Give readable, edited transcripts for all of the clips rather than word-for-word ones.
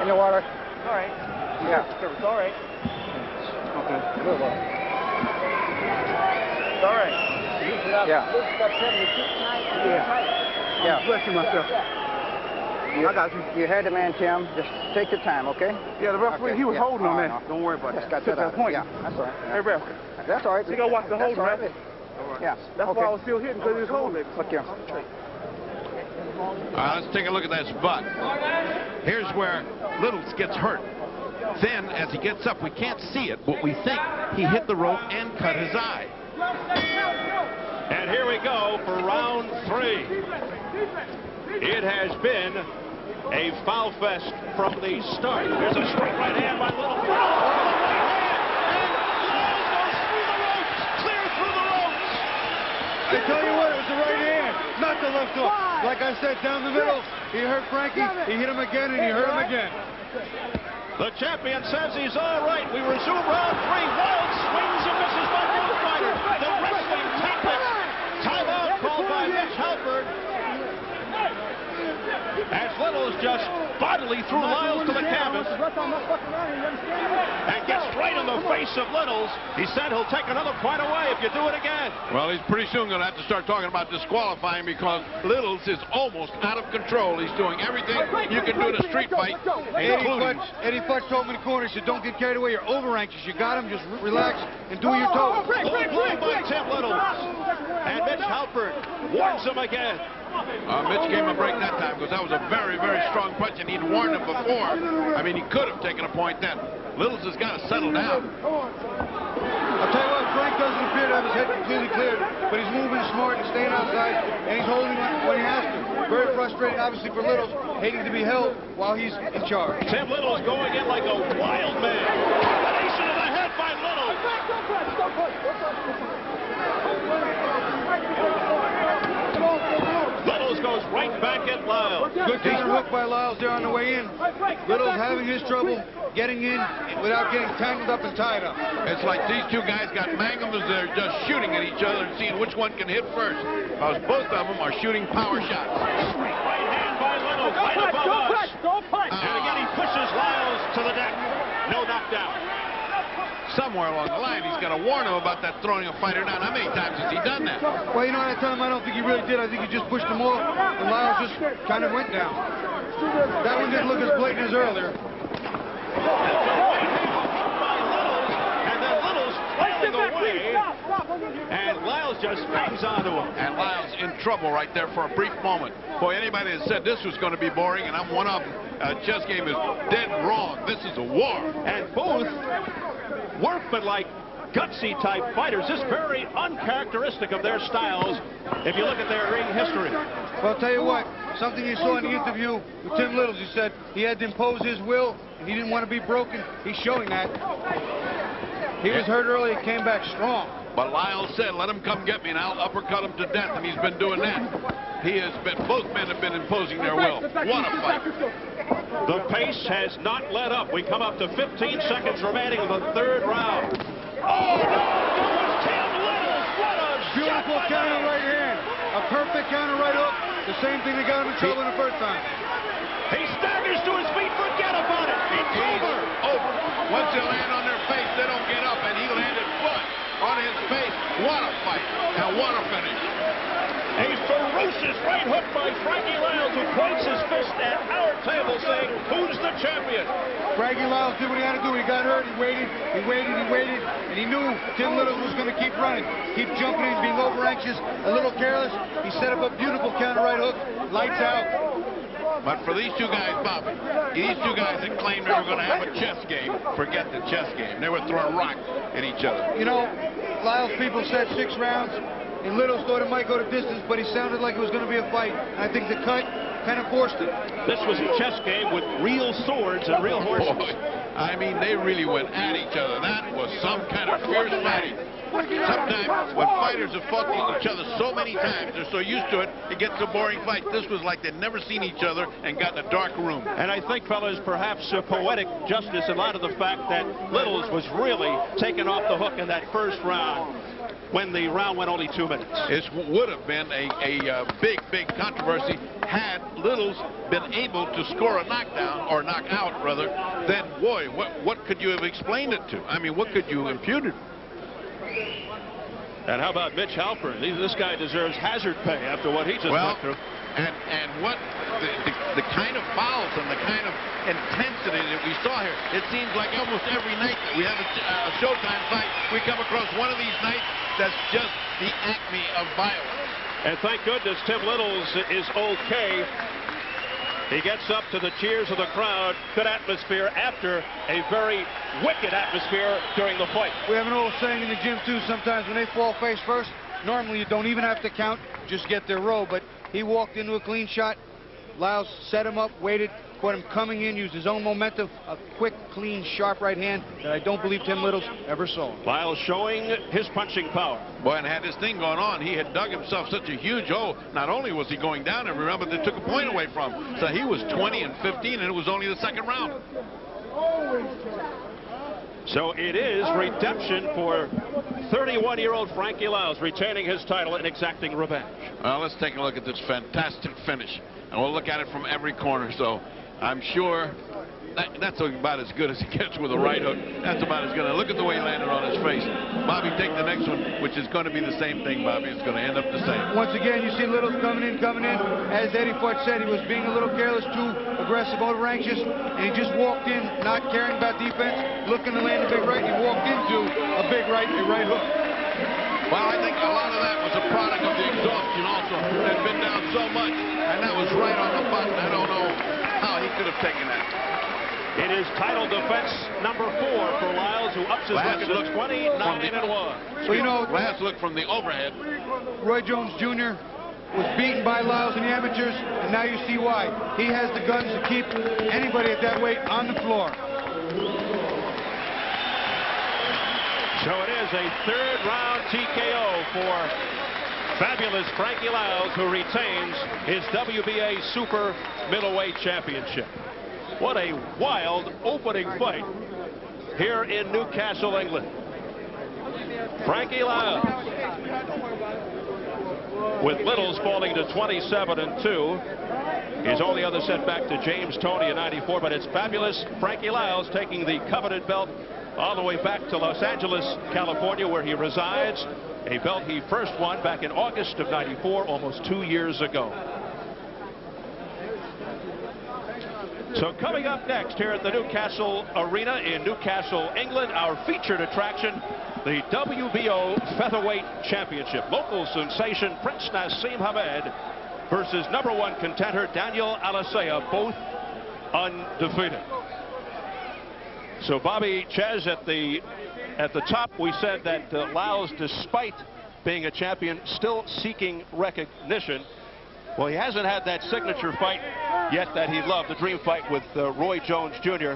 your water? All right. Yeah. It's all right. Okay. Good one. It's all right. Yeah. Yeah. Bless you, myself. I got you. You heard the man, Tim. Just take your time, okay? Yeah, the referee, he was holding on that. No. Don't worry about Just that. got that out. Point. Yeah, that's all right. Hey, ref. That's all right. You gotta watch the hold, right? right? Yeah. That's why I was still hitting, because he was holding it. Look here. All right, let's take a look at that spot. Here's where Liles gets hurt. Then, as he gets up, we can't see it, but we think he hit the rope and cut his eye. And here we go for round 3. It has been a foul fest from the start. There's a straight right hand by Liles. I tell you what, it was the right hand, not the left hook. Like I said, down the middle, he hurt Frankie, he hit him again, and he hurt him again. The champion says he's all right. We resume round 3. Wild swings and misses by both fighters. The wrestling tactics. Timeout called by Mitch Halpern. As Liles just bodily threw Liles to the canvas and gets right in the face of Liles. He said he'll take another point away if you do it again. Well, he's pretty soon going to have to start talking about disqualifying because Liles is almost out of control. He's doing everything you can do in a street fight, including... Eddie Futch told me in the corner, he said, don't get carried away. You're over anxious. You got him. Just relax and do your toes. Low blow by Tim Liles. And Mitch Halpern warns him again. Mitch gave him a break that time because that was a very, very strong punch, and he'd warned him before. I mean, he could have taken a point then. Liles has got to settle down. I'll tell you what, Frank doesn't appear to have his head completely cleared, but he's moving smart and staying outside, and he's holding when he has to. Very frustrating, obviously, for Liles, hating to be held while he's in charge. Tim Liles going in like a wild man. Combination of the head by Liles. Liles goes right back at Liles. Good counter hook by Liles there on the way in. Liles having his trouble getting in without getting tangled up and tied up. It's like these two guys got magnums. They're just shooting at each other and seeing which one can hit first. Because both of them are shooting power shots. Right hand by Liles, right above us. And again, he pushes Liles to the deck. No knockdown. Somewhere along the line, he's got to warn him about that throwing a fighter down. How many times has he done that? Well, you know, at that time, I don't think he really did. I think he just pushed him off, and Liles just kind of went down. That one didn't look as blatant as earlier. And then Liles flying away, and Liles just hangs onto him. And Liles in trouble right there for a brief moment. Boy, anybody that said this was going to be boring, and I'm one of them, chess game is dead wrong. This is a war. And both workmanlike, gutsy type fighters. This very uncharacteristic of their styles if you look at their ring history. Well, I'll tell you what, something you saw in the interview with Tim Liles, he said he had to impose his will and he didn't want to be broken. He's showing that. He was hurt early and came back strong. But Liles said, let him come get me and I'll uppercut him to death, and he's been doing that. Both men have been imposing their will. What a fight. The pace has not let up. We come up to 15 seconds remaining of the 3rd round. Oh, no! It was Tim Liles. What a beautiful counter right hand. A perfect counter right hook. The same thing that got him in trouble the first time. He staggers to his feet. Forget about it. It's over. Over. Once they land on their face, they don't get up, and he landed foot on his face. What a fight. And what a finish. A ferocious right hook by Frankie Liles, who points his fist at our table saying, who's the champion? Frankie Liles did what he had to do. He got hurt, he waited, and he knew Tim Liles was going to keep running, keep jumping in, being over anxious, a little careless. He set up a beautiful counter right hook, lights out. But for these two guys, Bobby, these two guys that claimed they were going to have a chess game, forget the chess game. They were throwing rocks at each other. You know, Liles people said 6 rounds. And Liles thought it might go to distance, but he sounded like it was going to be a fight. And I think the cut kind of forced it. This was a chess game with real swords and real horses. Boy, I mean, they really went at each other. That was some kind of fierce fighting. Sometimes when fighters have fought each other so many times, they're so used to it, it gets a boring fight. This was like they'd never seen each other and got in a dark room. And I think, fellas, perhaps poetic justice in light of the fact that Liles was really taken off the hook in that first round, when the round went only 2 minutes. It would have been a big, big controversy had Liles been able to score a knockdown, or knock out rather, then boy, what could you have explained it to? I mean, what could you impute it? And how about Mitch Halpern? This guy deserves hazard pay after what he just went through. And what the kind of fouls and the kind of intensity that we saw here, it seems like almost every night that we have a Showtime fight, we come across one of these nights that's just the acme of violence. And thank goodness Tim Liles is okay. He gets up to the cheers of the crowd. Good atmosphere after a very wicked atmosphere during the fight. We have an old saying in the gym, too, sometimes when they fall face first, normally you don't even have to count, just get their row. But he walked into a clean shot. Liles set him up, waited, caught him coming in, used his own momentum, a quick, clean, sharp right hand that I don't believe Tim Liles ever saw. Liles showing his punching power. Boy, and had this thing going on, he had dug himself such a huge hole. Not only was he going down every round, but they took a point away from him. So he was 20 and 15, and it was only the second round. So it is redemption for 31-year-old Frankie Liles, retaining his title and exacting revenge. Well, let's take a look at this fantastic finish. And we'll look at it from every corner. So I'm sure that's about as good as he gets with a right hook. That's about as good. Look at the way he landed on his face. Bobby, take the next one, which is going to be the same thing, Bobby. It's going to end up the same. Once again, you see Liles coming in. As Eddie Ford said, he was being a little careless, too aggressive, over-anxious, and he just walked in, not caring about defense, looking to land a big right. He walked into a big right, a right hook. Well, I think a lot of that was a product of the exhaustion also. They'd been down so much, and that was right on the button. I don't know how he could have taken that. It is title defense number 4 for Liles, who ups his record to 29-1. Well, you know, last look from the overhead. Roy Jones Jr. was beaten by Liles in the amateurs, and now you see why. He has the guns to keep anybody at that weight on the floor. So it is a third-round TKO for fabulous Frankie Liles, who retains his WBA Super Middleweight Championship. What a wild opening fight here in Newcastle, England. Frankie Liles, with Liles falling to 27-2. His only other setback to James Toney in '94, but it's fabulous Frankie Liles taking the coveted belt all the way back to Los Angeles, California, where he resides. A belt he first won back in August of '94, almost 2 years ago. So coming up next here at the Newcastle Arena in Newcastle, England, our featured attraction, the WBO Featherweight Championship. Local sensation Prince Nassim Hamed versus #1 contender Daniel Alicea, both undefeated. So Bobby Chez, at the top, we said that Liles, despite being a champion, still seeking recognition. Well, he hasn't had that signature fight yet that he loved, the dream fight with Roy Jones Jr.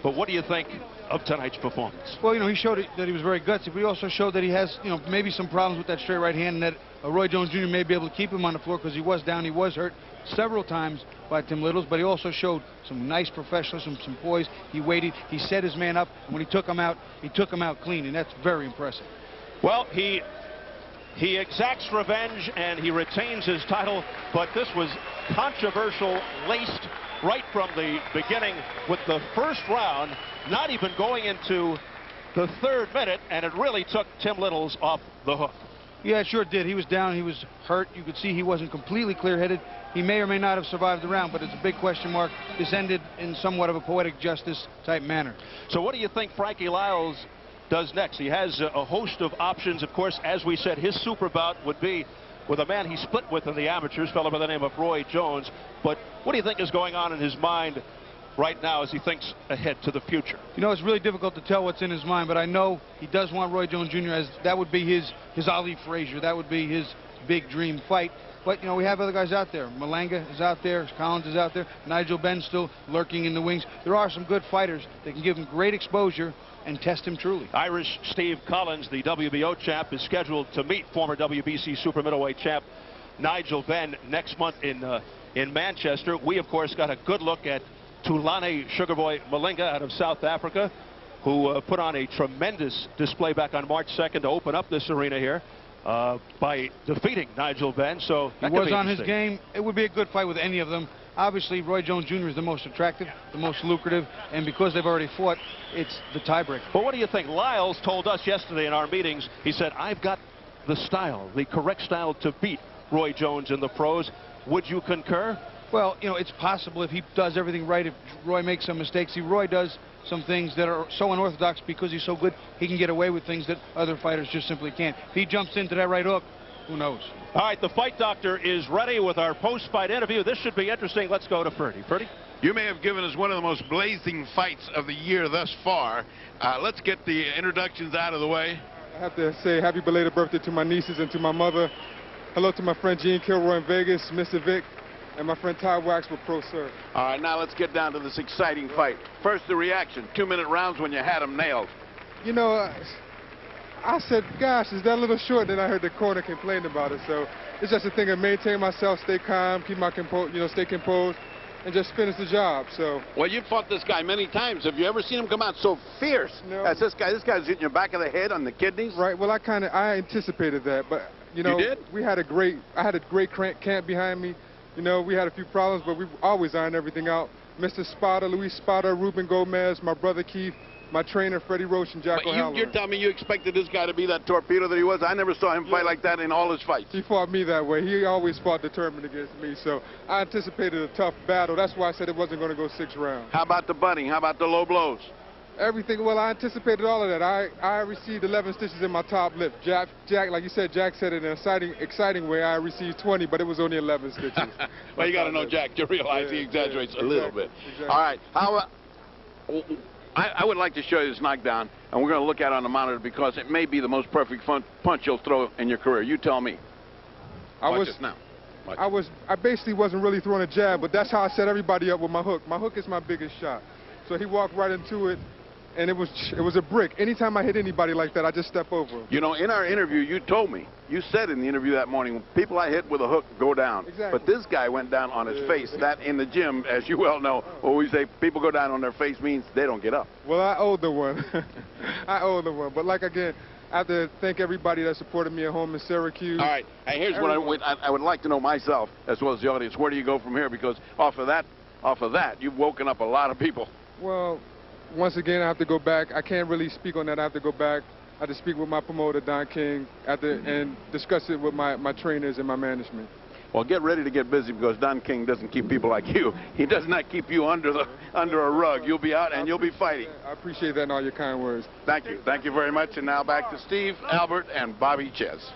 But what do you think of tonight's performance? Well, you know, he showed that he was very gutsy, but he also showed that he has, you know, maybe some problems with that straight right hand, and that Roy Jones Jr. may be able to keep him on the floor because he was down, he was hurt several times by Tim Liles, but he also showed some nice professionalism, some poise. He waited, he set his man up, and when he took him out clean, and that's very impressive. Well, he exacts revenge and he retains his title, but this was controversial, laced right from the beginning with the first round not even going into the 3rd minute, and it really took Tim Liles off the hook. Yeah, it sure did. He was down, he was hurt. You could see he wasn't completely clear-headed. He may or may not have survived the round, but it's a big question mark. This ended in somewhat of a poetic justice type manner. So what do you think Frankie Liles does next? He has a host of options. Of course, as we said, his super bout would be with a man he split with in the amateurs, a fellow by the name of Roy Jones. But what do you think is going on in his mind right now as he thinks ahead to the future? You know, it's really difficult to tell what's in his mind, but I know he does want Roy Jones Jr. as that would be his Ali Frazier. That would be his big dream fight. But, you know, we have other guys out there. Malanga is out there. Collins is out there. Nigel Benn's still lurking in the wings. There are some good fighters that can give him great exposure and test him truly. Irish Steve Collins, the WBO champ, is scheduled to meet former WBC super middleweight champ Nigel Benn next month in Manchester. We, of course, got a good look at Thulani Sugarboy Malanga out of South Africa, who put on a tremendous display back on March 2nd to open up this arena here. by defeating Nigel Benn. So he was on his game. It would be a good fight with any of them. Obviously, Roy Jones Jr. is the most attractive, the most lucrative, and because they've already fought, it's the tiebreaker. But what do you think? Liles told us yesterday in our meetings, he said, I've got the style, the correct style to beat Roy Jones in the pros. Would you concur? Well, you know, it's possible if he does everything right. If Roy makes some mistakes, Roy does some things that are so unorthodox because he's so good, he can get away with things that other fighters just simply can't. If he jumps into that right hook, who knows? All right, the fight doctor is ready with our post-fight interview. This should be interesting. Let's go to Ferdy. Ferdy? You may have given us one of the most blazing fights of the year thus far. Let's get the introductions out of the way. I have to say happy belated birthday to my nieces and to my mother. Hello to my friend Gene Kilroy in Vegas, Mr. Vic, and my friend Todd Wax with Pro Sir. All right, now let's get down to this exciting fight. First, the reaction. 2-minute rounds when you had them nailed. You know, I said, gosh, is that a little short? Then I heard the corner complain about it. So it's just a thing of maintain myself, stay calm, keep my stay composed, and just finish the job. So. Well, you've fought this guy many times. Have you ever seen him come out so fierce? No. As this guy. This guy's hitting your back of the head on the kidneys. Right. Well, I anticipated that, but you know, you did? I had a great camp behind me. You know, we had a few problems, but we always ironed everything out. Mr. Spada, Luis Spada, Ruben Gomez, my brother Keith, my trainer Freddie Roach, and Jack O'Halloran. You're telling me you expected this guy to be that torpedo that he was? I never saw him fight like that in all his fights. He fought me that way. He always fought determined against me, so I anticipated a tough battle. That's why I said it wasn't going to go 6 rounds. How about the butting? How about the low blows? Everything. Well, I anticipated all of that. I received 11 stitches in my top lip. Jack, like you said, Jack said it in an exciting way. I received 20, but it was only 11 stitches. Well, you got to know Jack to realize he exaggerates a little bit. Exactly. All right. I would like to show you this knockdown, and we're going to look at it on the monitor because it may be the most perfect punch you'll throw in your career. You tell me. Watch this now. I basically wasn't really throwing a jab, but that's how I set everybody up with my hook. My hook is my biggest shot. So he walked right into it, and it was a brick. Anytime I hit anybody like that, I just step over him. You know, in our interview, you told me, you said in the interview that morning, people I hit with a hook go down. Exactly. But this guy went down on his face. That in the gym, as you well know, when we say people go down on their face means they don't get up. Well, I owe the one. I owe the one. But like again, I have to thank everybody that supported me at home in Syracuse. All right. And here's what I would like to know myself, as well as the audience. Where do you go from here? Because off of that, you've woken up a lot of people. Well, once again, I have to go back. I can't really speak on that. I have to go back. I have to speak with my promoter, Don King, and discuss it with my trainers and my management. Well, get ready to get busy because Don King doesn't keep people like you. He does not keep you under a rug. You'll be out and you'll be fighting. I appreciate that and all your kind words. Thank you. Thank you very much. And now back to Steve, Albert, and Bobby Ches.